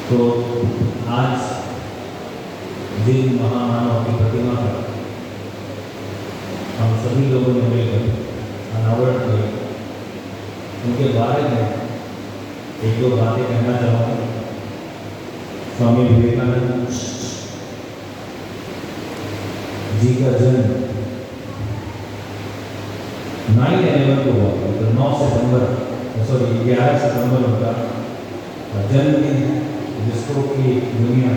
तो आज जिन महामानव की प्रतिमा पर हम सभी लोगों ने मिलकर अनावरण किया, उनके बारे में एक दो बातें कहना चाहूँगा। स्वामी विवेकानंद जी का जन्म 9/11 को हुआ, तो 11 सितंबर उनका जन्मदिन, जिसको कि दुनिया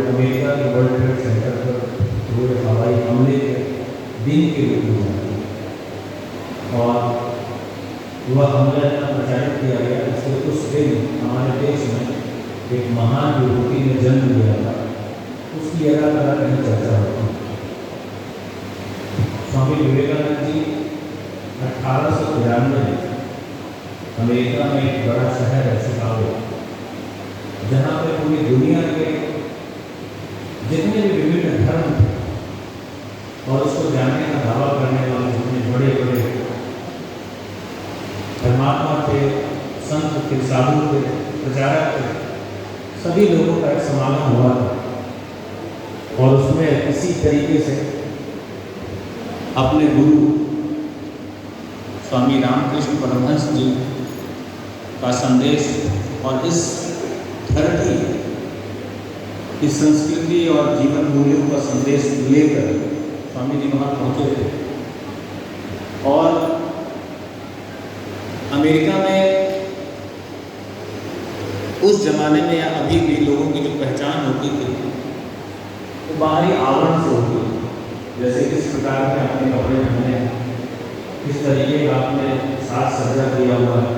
अमेरिका के वर्ल्ड ट्रेड सेंटर पर हुए हवाई हमले के दिन के रूप में जाती है। और वह हमला इतना प्रचारित किया गया, इसलिए उस दिन हमारे देश में एक महान विभूति ने जन्म लिया था, उसकी जगह पर कहीं चर्चा होती है। स्वामी विवेकानंद जी 1893 में अमेरिका में एक बड़ा शहर है शिकागो, जहाँ पे पूरी दुनिया के जितने भी विभिन्न धर्म थे और उसको जानने का दावा करने वाले जितने बड़े बड़े धर्मात्मा थे, संत थे, साधु थे, प्रचारक थे, सभी लोगों का एक समागम हुआ था। और उसमें इसी तरीके से अपने गुरु स्वामी रामकृष्ण परमहंस जी का संदेश और इस धरती की संस्कृति और जीवन मूल्यों का संदेश लेकर स्वामी जी वहाँ पहुँचे थे। और अमेरिका में उस जमाने में या अभी भी लोगों की जो पहचान होती थी वो बाहरी आवरण से होती थी, जैसे किस प्रकार के अपने कपड़े पहने हैं, किस तरीके का आपने साज सज्जा किया हुआ है।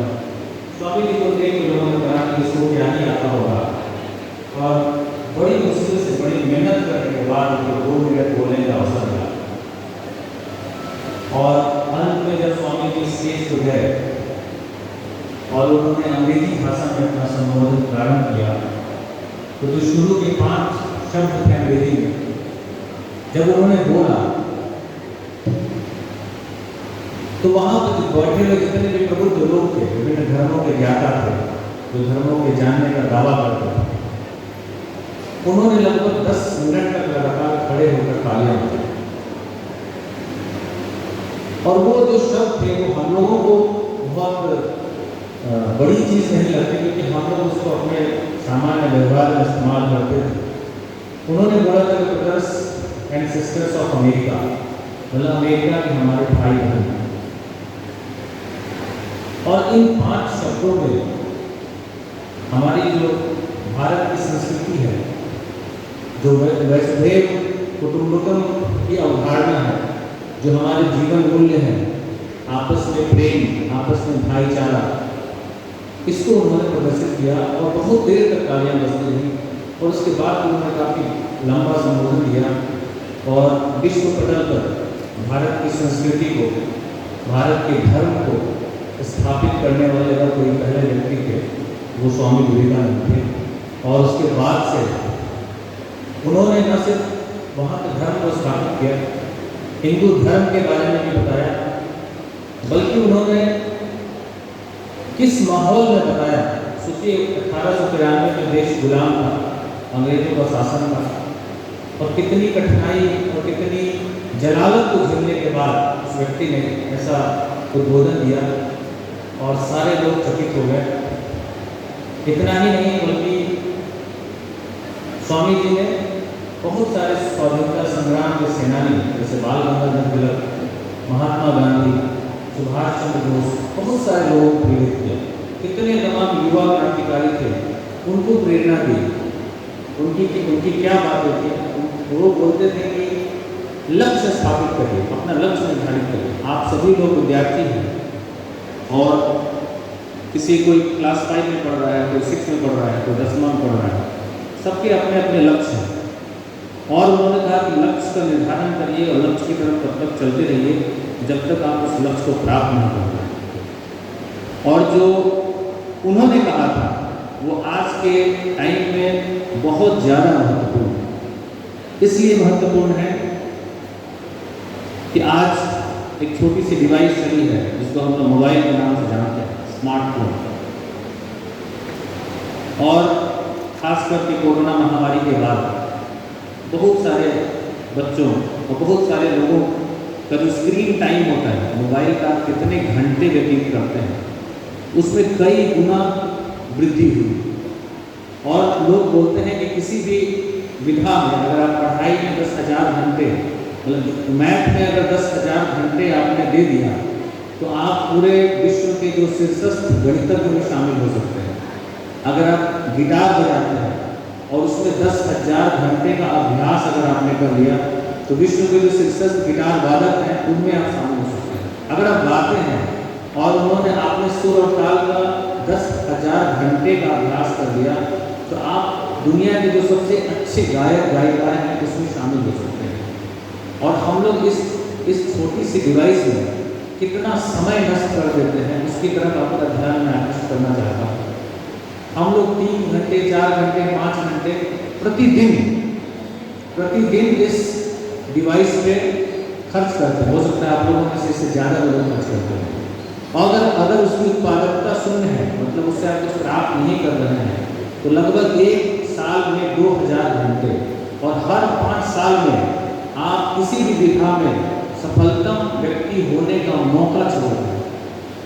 स्वामी जी को देख के लोगों ने कहा कि इसको क्या नहीं आता होगा, और बड़ी मुश्किल से बड़ी मेहनत करने के बाद उनको 2 मिनट बोलने का अवसर मिला। और अंत में जब स्वामी जी स्टेज पर गए और उन्होंने अंग्रेजी भाषा में अपना संबोधन प्रारंभ किया, तो जो शुरू के 5 शब्द थे अंग्रेजी में, जब उन्होंने बोला तो वहाँ पर बैठे हुए जितने भी प्रबुद्ध लोग थे, विभिन्न धर्मों के ज्ञाता थे, जो धर्मों के जानने का दावा करते थे, उन्होंने लगभग 10 मिनट तक लगातार खड़े होकर तालियां बजाई। और वो जो शब्द थे वो हम लोगों को बहुत बड़ी चीज़ नहीं लगती, क्योंकि हम लोग उसको अपने सामान्य व्यवहार में इस्तेमाल करते थे। उन्होंने बोला था कि brothers and sisters of America, मतलब अमेरिका के हमारे भाई बहन। और इन 5 शब्दों में हमारी जो भारत की संस्कृति है, जो वैष्णव कुटुंबकम की अवधारणा है, जो हमारे जीवन मूल्य हैं, आपस में प्रेम, आपस में भाईचारा, इसको उन्होंने प्रदर्शित किया। और बहुत देर तक तालियां बजती रही। और उसके बाद उन्होंने काफ़ी लंबा संबोधन दिया और विश्व पटल पर भारत की संस्कृति को, भारत के धर्म को स्थापित करने वाले अगर कोई पहले व्यक्ति थे वो स्वामी विवेकानंद थे। और उसके बाद से उन्होंने न सिर्फ वहाँ के धर्म को स्थापित किया, हिंदू धर्म के बारे में भी बताया, बल्कि उन्होंने किस माहौल में बताया। सोचिए 1893 में देश गुलाम था, अंग्रेजों का शासन था, और कितनी कठिनाई और कितनी जलालत को झेलने के बाद उस व्यक्ति ने ऐसा उद्बोधन दिया और सारे लोग चकित हो गए। इतना ही नहीं, बल्कि स्वामी जी ने बहुत सारे स्वाधीनता संग्राम के सेनानी जैसे बाल गंगाधर तिलक, महात्मा गांधी, सुभाष चंद्र बोस, बहुत सारे लोगों को प्रेरित किया। कितने तमाम युवा क्रांतिकारी थे, उनको प्रेरणा दी। उनकी क्या बातें थी? वो बोलते थे कि लक्ष्य स्थापित करिए, अपना लक्ष्य निर्धारित करिए। आप सभी लोग विद्यार्थी हैं और किसी कोई क्लास 5 में पढ़ रहा है, कोई 6 में पढ़ रहा है, कोई 10वां में पढ़ रहा है, सबके अपने अपने लक्ष्य हैं। और उन्होंने कहा कि लक्ष्य का निर्धारण करिए और लक्ष्य की तरफ तब तक चलते रहिए जब तक आप उस लक्ष्य को प्राप्त नहीं कर पाए। और जो उन्होंने कहा था वो आज के टाइम में बहुत ज़्यादा महत्वपूर्ण है। इसलिए महत्वपूर्ण है कि आज एक छोटी सी डिवाइस चली है जिसको हम लोग मोबाइल के नाम से जानते हैं, स्मार्टफोन। और खास करके कोरोना महामारी के बाद बहुत सारे बच्चों और बहुत सारे लोगों का जो स्क्रीन टाइम होता है, मोबाइल का कितने घंटे व्यतीत करते हैं, उसमें कई गुना वृद्धि हुई। और लोग बोलते हैं कि किसी भी विधा में अगर आप पढ़ाई में 10,000 घंटे, मतलब मैथ में अगर 10,000 घंटे आपने दे दिया तो आप पूरे विश्व के जो शीर्षस्थ गणितज्ञ में शामिल हो सकते हैं। अगर आप गिटार बजाते हैं और उसमें 10,000 घंटे का अभ्यास अगर आपने कर लिया तो विश्व के जो शीर्षस्थ गिटार वादक हैं उनमें आप शामिल हो सकते हैं। अगर आप गाते हैं और उन्होंने आपने सुर और ताल का 10,000 घंटे का अभ्यास कर लिया तो आप दुनिया के जो सबसे अच्छे गायक गायिकाएं हैं उसमें शामिल हो सकते हैं। और हम लोग इस छोटी सी डिवाइस में कितना समय नष्ट कर देते हैं, उसकी तरफ आपका ध्यान मैं आकर्षित करना चाहता हूँ। हम लोग 3 घंटे, 4 घंटे, 5 घंटे प्रतिदिन इस डिवाइस पे खर्च करते हैं। हो सकता है आप लोगों में से इससे ज़्यादा लोग खर्च करते हैं। और अगर उसकी उत्पादकता शून्य है, मतलब उससे आप कुछ प्राप्त नहीं कर रहे हैं, तो लगभग 1 साल में 2,000 घंटे, और हर 5 साल में आप किसी भी विधा में सफलतम व्यक्ति होने का मौका छोड़ दें।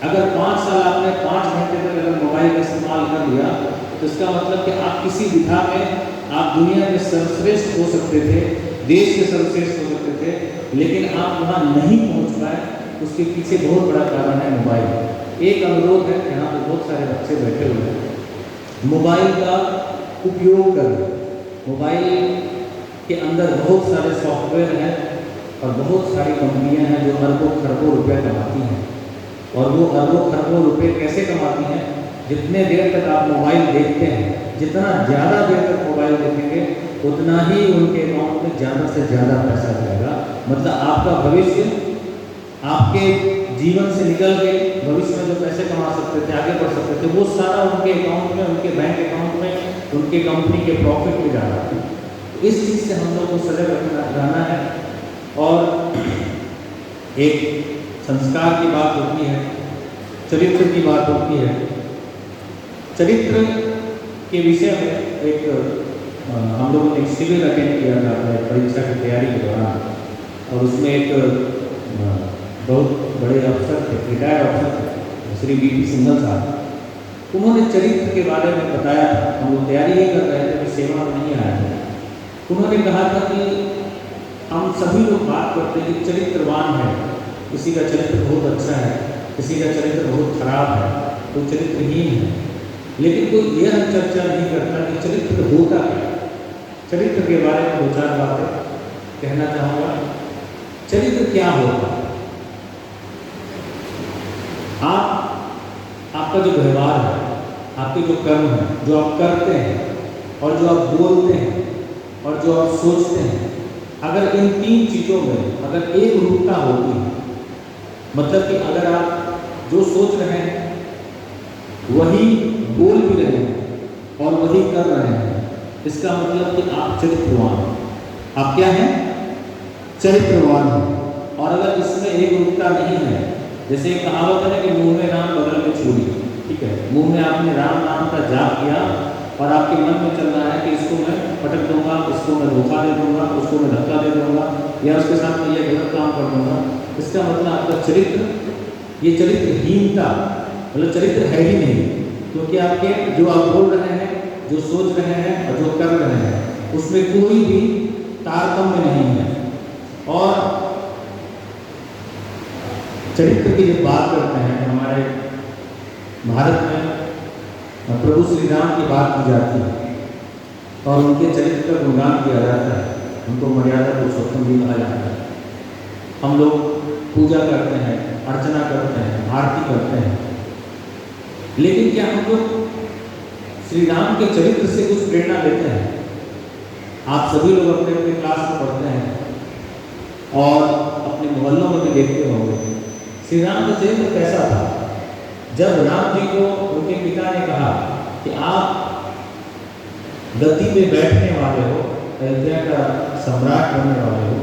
अगर 5 साल आपने 5 घंटे तक अगर मोबाइल का इस्तेमाल कर लिया तो इसका मतलब कि आप किसी विधा में आप दुनिया में सर्वश्रेष्ठ हो सकते थे, देश के सर्वश्रेष्ठ हो सकते थे, लेकिन आप वहाँ नहीं पहुँच पाए। उसके पीछे बहुत बड़ा कारण है मोबाइल। एक अनुरोध है, यहाँ पर बहुत सारे बच्चे बैठे हुए हैं, मोबाइल का उपयोग करें। मोबाइल के अंदर बहुत सारे सॉफ्टवेयर हैं और बहुत सारी कंपनियां हैं जो अरबों खरबों रुपए कमाती हैं। और वो अरबों खरबों रुपए कैसे कमाती हैं? जितने देर तक आप मोबाइल देखते हैं, जितना ज़्यादा देर तक मोबाइल देखेंगे उतना ही उनके अकाउंट में ज़्यादा से ज़्यादा पैसा जाएगा। मतलब आपका भविष्य आपके जीवन से निकल के भविष्य में जो पैसे कमा सकते थे, आगे बढ़ सकते थे, वो सारा उनके अकाउंट में, उनके बैंक अकाउंट में, उनके कंपनी के प्रॉफिट में जा रहा है। इस चीज़ से हम लोग को सजग रहना है। और एक संस्कार की बात होती है, चरित्र की बात होती है। चरित्र के विषय में एक हम लोगों ने एक शिविर अटेंड किया था अपने परीक्षा की तैयारी के दौरान, और उसमें एक बहुत बड़े अफसर थे, रिटायर्ड अफसर थे, श्री वी.पी. सिंघल साहब। उन्होंने चरित्र के बारे में बताया था। हम लोग तैयारी ही कर रहे थे, सेवा में नहीं आए थे। उन्होंने कहा था कि हम सभी लोग बात करते हैं कि चरित्रवान है, किसी का चरित्र बहुत अच्छा है, किसी का चरित्र बहुत खराब है, कोई चरित्रहीन है, लेकिन कोई यह चर्चा नहीं करता कि चरित्र होता है। चरित्र के बारे में 2-4 बातें कहना चाहूँगा। चरित्र क्या होता है? आपका जो व्यवहार है, आपके जो कर्म है, जो आप करते हैं और जो आप बोलते हैं और जो आप सोचते हैं, अगर इन 3 चीज़ों में अगर एक रूपता होती है, मतलब कि अगर आप जो सोच रहे हैं वही बोल भी रहे हैं और वही कर रहे हैं, इसका मतलब कि आप चरित्रवान हैं। आप क्या हैं? चरित्रवान हैं। और अगर इसमें एक रूपता नहीं है, जैसे एक कहावत है कि मुंह में राम बगल में छुरी, ठीक है, मुंह में आपने राम नाम का जाप किया और आपके मन में चल रहा है कि इसको मैं पटक दूंगा, इसको मैं धोखा दे दूंगा, उसको मैं धक्का दे दूंगा, या उसके साथ मैं ये गलत काम कर दूंगा, इसका मतलब आपका चरित्र, ये चरित्रहीनता, मतलब चरित्र है ही नहीं। क्योंकि आपके जो आप बोल रहे हैं, जो सोच रहे हैं और जो कर रहे हैं, उसमें कोई भी तारतम्य नहीं है। और चरित्र की जब बात करते हैं, हमारे भारत में प्रभु श्री राम की बात की जाती है और उनके चरित्र का गुणगान किया जाता है, उनको मर्यादा पुरुषोत्तम भी कहा जाता है। हम लोग पूजा करते हैं, अर्चना करते हैं, आरती करते हैं, लेकिन क्या हम लोग श्री राम के चरित्र से कुछ प्रेरणा लेते हैं? आप सभी लोग अपने अपने क्लास में पढ़ते हैं और अपने मोहल्लों में भी देखते होंगे श्री राम का चरित्र कैसा था। जब राम जी को उनके पिता ने कहा कि आप गद्दी पे बैठने वाले हो, अयोध्या का सम्राट बनने वाले हो,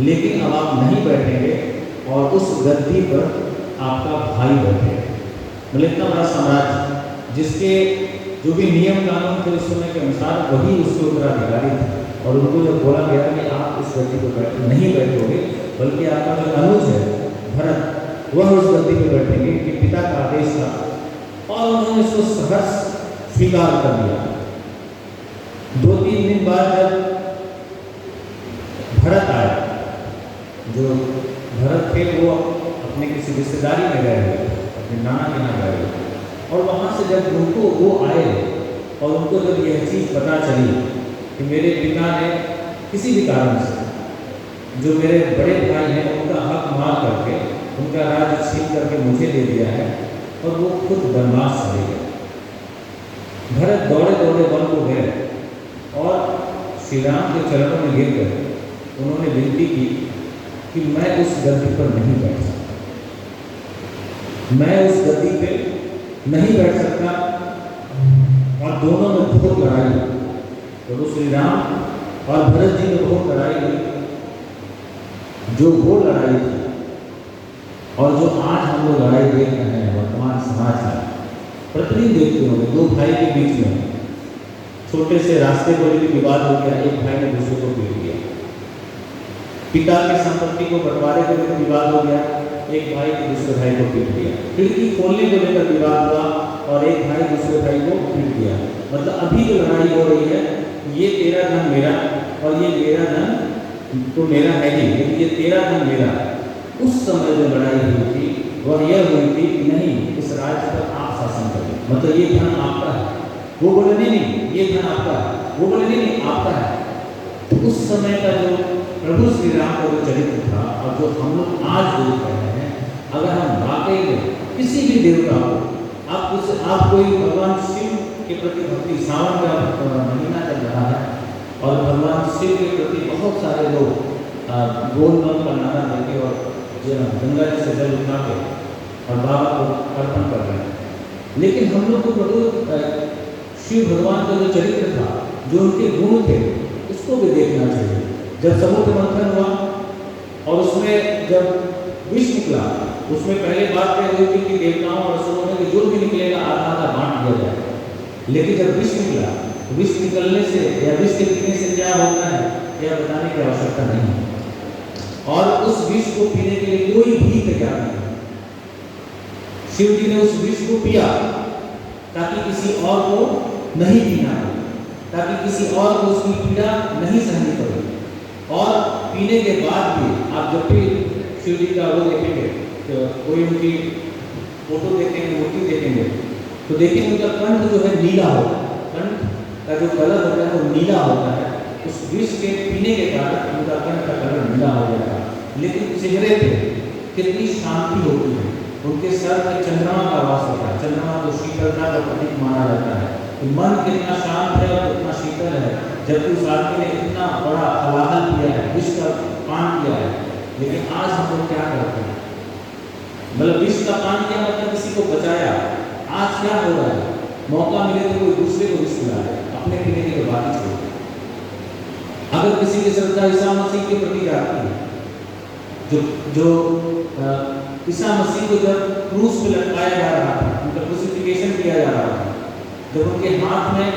लेकिन अब आप नहीं बैठेंगे और उस गद्दी पर आपका भाई बैठेगा। मतलब इतना बड़ा साम्राज्य जिसके जो भी नियम कानून थे उस समय के अनुसार वही उसके उत्तराधिकारी थे। और उनको जब बोला गया कि आप इस गद्दी पर नहीं बैठोगे, बल्कि आपका जो अनुज है भरत, वह उस गद्दी पर बैठेंगे, कि पिता का आदेश था। और उन्होंने उसको सहर्ष स्वीकार कर लिया। 2-3 दिन बाद जब भरत आए, जो भरत थे वो अपने किसी रिश्तेदारी में गए हुए, अपने नाना के यहाँ गए हुए, और वहाँ से जब उनको वो आए और उनको जब यह चीज़ पता चली कि मेरे पिता ने किसी भी कारण से जो मेरे बड़े भाई हैं उनका हक मार करके उनका राज्य छीन करके मुझे दे दिया है, और वो खुद वनवास चले गए। भरत दौड़े दौड़े वन को गए और श्री राम के चरणों में गिर गए। उन्होंने विनती की कि मैं उस गद्दी पर नहीं बैठ सकता, मैं उस गद्दी पे नहीं बैठ सकता। और दोनों में बहुत लड़ाई हुई। तो श्री राम और भरत जी में बहुत लड़ाई हुई। जो वो लड़ाई थी और जो आज हम लोग लड़ाई देख रहे हैं वर्तमान समाज में, प्रतिदिन देखते होंगे, 2 भाई के बीच में छोटे से रास्ते पर भी विवाद हो गया, एक भाई ने दूसरे को पीट दिया। पिता की संपत्ति को बंटवारे को लेकर विवाद हो गया, एक भाई ने दूसरे भाई को पीट दिया। खिड़की खोलने को लेकर विवाद हुआ और एक भाई दूसरे भाई को पीट दिया। मतलब अभी जो लड़ाई हो रही है, ये तेरा धन मेरा और ये मेरा धन तो मेरा है ही, लेकिन ये तेरा धन मेरा। उस समय जो लड़ाई हुई थी वह यह हुई थी कि नहीं, इस राज्य पर आप शासन करें, मतलब ये धन आपका है। वो बोले नहीं नहीं ये धन आपका है, वो बोले नहीं नहीं आपका है। तो उस समय का जो प्रभु श्री राम का जो चरित्र था और जो हम लोग आज देख रहे हैं, अगर हम वाकई में किसी भी देवता को आप कोई भगवान शिव के प्रति भक्ति, सावन का महीना चल रहा है और भगवान शिव के प्रति बहुत सारे लोग गोलमल का नारा देके और गंगा जी से जल उठा के और बाबा को अर्पण कर रहे हैं। लेकिन हम लोग को प्रभु शिव भगवान का जो चरित्र था, जो उनके गुण थे, उसको भी देखना चाहिए। जब समुद्र मंथन हुआ और उसमें जब विष निकला, उसमें पहले बात कह रही थी कि देवताओं और असुरों में जो भी निकलेगा आधा आधा बांट दिया जाएगा। लेकिन जब विष निकला, विष निकलने से या विष के पीने से क्या होता है यह बताने की आवश्यकता नहीं है। और उस विष को पीने के लिए कोई भी तैयार नहीं। शिव जी ने उस विष को पिया ताकि किसी और को नहीं पीना हो, ताकि किसी और को उसकी पीड़ा नहीं सहनी पड़े। और पीने के बाद भी आप जब भी शिव जी का वो देखेंगे, तो कोई उनकी फोटो देखेंगे, मूर्ति देखेंगे, तो देखेंगे उनका कंठ जो है नीला होता है, कंठ का जो कलर होता है वो नीला होता है। उस विष के पीने के कारण उनका कंठ का कलर नीला हो जाता है। लेकिन चेहरे पे कितनी शांति होती है, उनके सर में चंद्रमा का वास होता है। चंद्रमा को शीतलता का प्रतीक माना जाता है। तो मन कितना शांत है और कितना शीतल है, जबकि उस आदमी ने इतना बड़ा हवाला किया है, विष का पान किया है। लेकिन आज हम लोग क्या करते हैं, मतलब विष का पान किया मतलब किसी को बचाया। आज क्या हो रहा है, मौका मिले तो कोई दूसरे को विष पिला दे, अपने पीने की तो बात ही छोड़। अगर किसी की श्रद्धा ईसा मसीह के प्रति जाती है, जो ईसा मसीह को जब क्रूस पे लटकाया जा रहा था, उनका क्रूसिफिकेशन किया जा रहा था, जब उनके हाथ में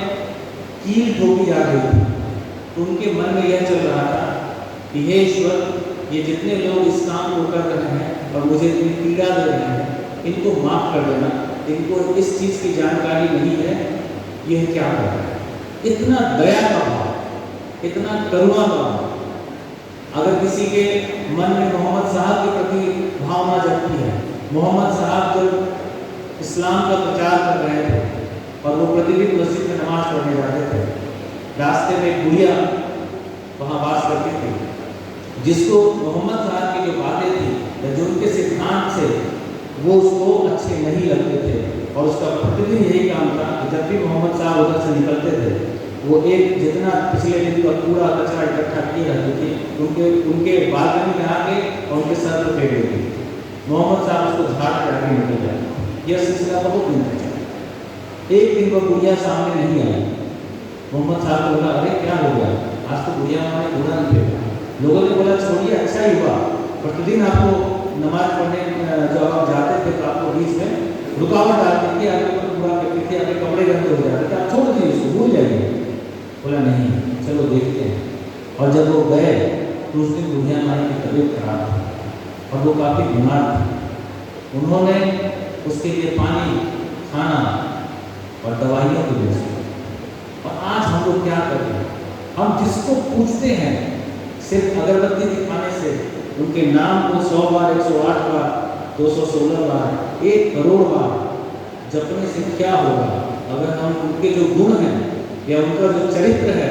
कील ठोकी जा रही थी, तो उनके मन में यह चल रहा था कि हे ईश्वर, ये जितने लोग इस काम को कर रहे हैं और मुझे इतनी पीड़ा दे रहे हैं, इनको माफ कर देना। इनको इस चीज़ की जानकारी नहीं है, यह क्या कर रहा है। इतना दया का भाव, इतना करुणा का भाव। अगर किसी के मन में मोहम्मद साहब के प्रति भावना जगती है, मोहम्मद साहब जब इस्लाम का प्रचार कर रहे थे और वो प्रतिदिन मस्जिद में नमाज पढ़ने जाते थे, रास्ते में गुड़िया वहाँ वास करती थी, जिसको मोहम्मद साहब की जो बातें थी या जो उनके सिद्धांत से वो उसको अच्छे नहीं लगते थे। और उसका प्रतिदिन यही काम था कि जब भी मोहम्मद साहब उधर से निकलते थे, वो एक जितना पिछले दिन का पूरा कचरा इकट्ठा किए रहती थी, उनके बालकनी में आके और उनके सर पर फेंक देती थी। मोहम्मद साहब उसको झाड़ के आगे निकल जाए। यह सिलसिला बहुत दिन तक चला। एक दिन वो गुड़िया सामने नहीं आई। मोहम्मद साहब को बोला, अरे क्या हो गया, आज तो गुड़िया ने कूड़ा नहीं फेंका। लोगों ने बोला, छोड़िए, अच्छा ही हुआ, प्रतिदिन आपको नमाज पढ़ने जब आप जाते थे तो आपको बीच में रुकावट डालती थी, आपके ऊपर बुरा करती थी, आपके कपड़े गंदे हो जाते थे, आप छोड़ दीजिए उसको, भूल जाइए। बोला नहीं, चलो देखते हैं। और जब वो गए तो उस दिन बुढ़िया माई की तबीयत खराब थी और वो काफ़ी बीमार थी। उन्होंने उसके लिए पानी, खाना और दवाइयों की व्यवस्था। और आज हम लोग क्या करते हैं, हम जिसको पूछते हैं सिर्फ अगरबत्ती दिखाने से उनके नाम को 100 बार, 108 बार, 216 बार, 1 करोड़ बार जपने से क्या होगा? अगर हम उनके जो गुण हैं या उनका जो चरित्र है,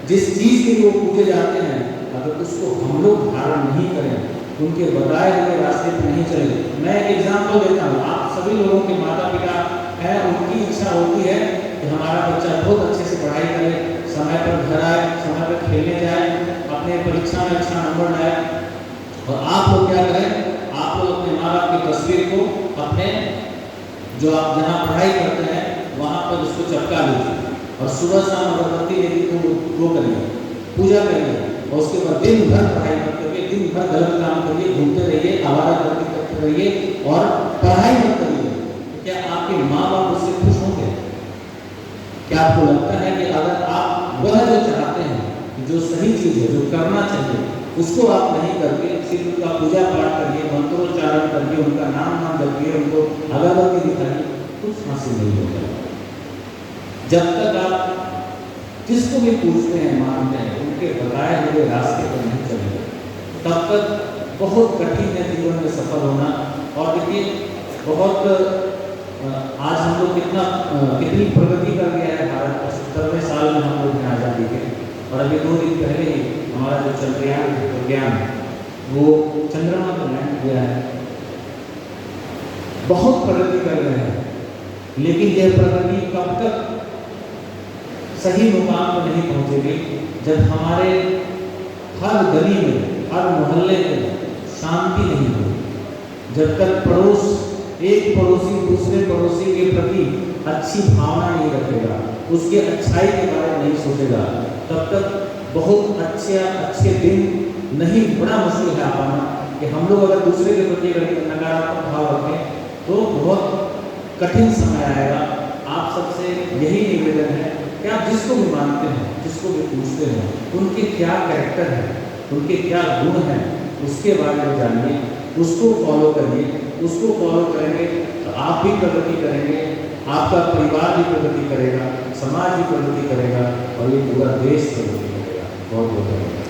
जिस चीज़ के लिए वो पूजे जाते हैं, अगर उसको हम लोग धारण नहीं करें, उनके बताए हुए रास्ते पर नहीं चले। मैं एक एग्जाम्पल देता हूँ, आप सभी लोगों के माता पिता हैं, उनकी इच्छा होती है कि हमारा बच्चा बहुत अच्छे से पढ़ाई करे, समय पर घर आए, समय पर खेलने जाए, अपने परीक्षा में अच्छा नंबर लाए। और आप लोग क्या करें, आप लोग अपने माँ बाप की तस्वीर को अपने जो आप जहाँ पढ़ाई करते हैं वहाँ पर उसको चिपका लीजिए और सुबह शाम अगरबत्ती लेके वो करिए, पूजा करिए। और उसके बाद दिन भर पढ़ाई मत करिए, दिन भर गलत काम करिए, घूमते रहिए, आवारागर्दी करते रहिए और पढ़ाई मत करिए। तो क्या आपके माँ बाप उससे खुश होंगे? क्या आपको लगता है कि अगर आप वह जो चाहते हैं, जो सही चीज़ है, जो करना चाहिए, उसको आप नहीं करके सिर्फ उनका पूजा पाठ करिए, मंत्रोच्चारण करके, उनका नाम जपिए, उनको अगरबत्ती दिखाइए, कुछ हासिल नहीं होगा। जब तक आप जिसको भी पूछते हैं, मानते हैं, उनके बताए हुए रास्ते पर नहीं चलेंगे, तब तक बहुत कठिन है जीवन में सफल होना। और देखिए, बहुत आज हम लोग कितनी प्रगति कर गया है भारत। 70वें साल में हम लोग आज़ादी के, और अभी 2 दिन पहले ही हमारा जो चंद्रयान विज्ञान वो चंद्रमा पर लैंड किया है। बहुत प्रगति कर रहे हैं, लेकिन यह प्रगति कब तक सही मुकाम पर नहीं पहुंचेगी जब हमारे हर गली में, हर मोहल्ले में शांति नहीं होगी। जब तक एक पड़ोसी दूसरे पड़ोसी के प्रति अच्छी भावना नहीं रखेगा, उसके अच्छाई के बारे में नहीं सोचेगा, तब तक बहुत अच्छे दिन नहीं, बड़ा मुश्किल है पाना। कि हम लोग अगर दूसरे के प्रति नकारात्मक भाव रखें तो बहुत कठिन समय आएगा। आप सबसे यही निवेदन है कि आप जिसको भी मानते हैं, जिसको भी पूछते हैं, उनके क्या कैरेक्टर है, उनके क्या गुण हैं, उसके बारे में जानिए, उसको फॉलो करिए। उसको फॉलो करेंगे तो आप भी प्रगति करेंगे, आपका परिवार भी प्रगति करेगा, समाज भी प्रगति करेगा और ये पूरा देश प्रगति करेगा। बहुत बहुत धन्यवाद।